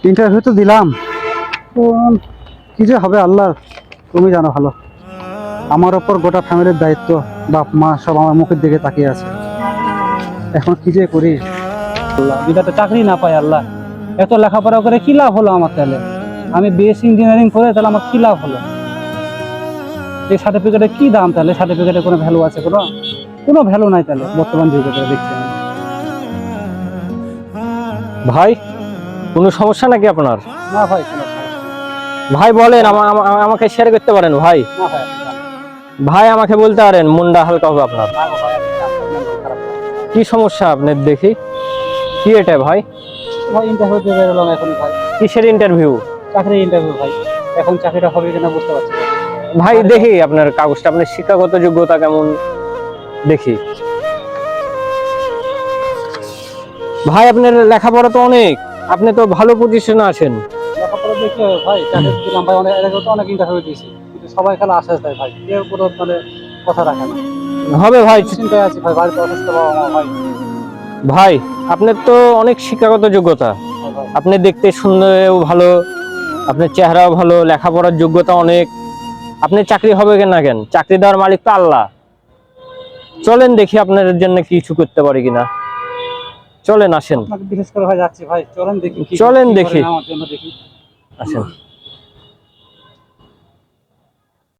Interview তো দিলাম, কি যে হবে আল্লাহ তুমি জানো ভালো। আমার ওপর গোটা ফ্যামিলির দায়িত্ব, বাপ মা সব আমার মুখের দিকে তাকিয়ে আছে। এখন কি যে করি আল্লাহ, বিধাতা চাকরি না পাই আল্লাহ। এত লেখাপড়া করে কি লাভ হলো আমার? তাহলে আমি বিএসসি ইঞ্জিনিয়ারিং করে তাহলে আমার কি লাভ হলো? এই সার্টিফিকেটের কি দাম? তাহলে সার্টিফিকেটের কোনো ভ্যালু আছে? কোনো কোনো ভ্যালু নাই তাহলে বর্তমান যুগে দেখছি আমি। ভাই, কোনো সমস্যা নাকি আপনার? না ভাই, কোনো সমস্যা নেই। ভাই বলেন, আমাকে শেয়ার করতে পারেন ভাই। না ভাই, ভাই আমাকে বলতে পারেন, মনটা হালকা হবে আপনার। না ভাই, আপনি খারাপ না। কি সমস্যা আপনার দেখি? কি এটা ভাই? ভাই ইন্টারভিউ দিয়ে বেরোলাম এখন ভাই। কিসের ইন্টারভিউ? চাকরির ইন্টারভিউ ভাই। এখন চাকরিটা হবে কিনা বুঝতে পারছি না। ভাই দেখি আপনার কাগজটা, আপনার শিক্ষাগত যোগ্যতা কেমন দেখি। ভাই আপনার লেখাপড়া তো অনেক, আপনি তো ভালো পজিশনে আছেন। লেখাপড়া দেখে ভাই চাকরি দিলাম ভাই, অনেক এর আগেও তো অনেক ইন্টারভিউ দিয়েছি, কিন্তু সবাই খেলা আশ্বাস দেয় ভাই, কেউ কোনো মানে কথা রাখে না। হবে ভাই। চিন্তায় আছি ভাই, বাড়িতে অসুস্থ বাবা মা ভাই। ভাই আপনার তো অনেক শিক্ষাগত যোগ্যতা, ভাই আপনি দেখতে সুন্দরও ভালো, আপনার চেহারাও ভালো, লেখাপড়ার যোগ্যতা অনেক, আপনি চাকরি হবে না কেন? চাকরি দেওয়ার মালিক তো আল্লাহ। চলেন দেখি আপনার জন্য কিছু করতে পারি কিনা। চলেন আসেন। আপনাকে বিশেষ করে ভাই যাচ্ছি ভাই, চলেন দেখি চলেন কি দেখি। করেন আমার জন্য দেখি। আসেন।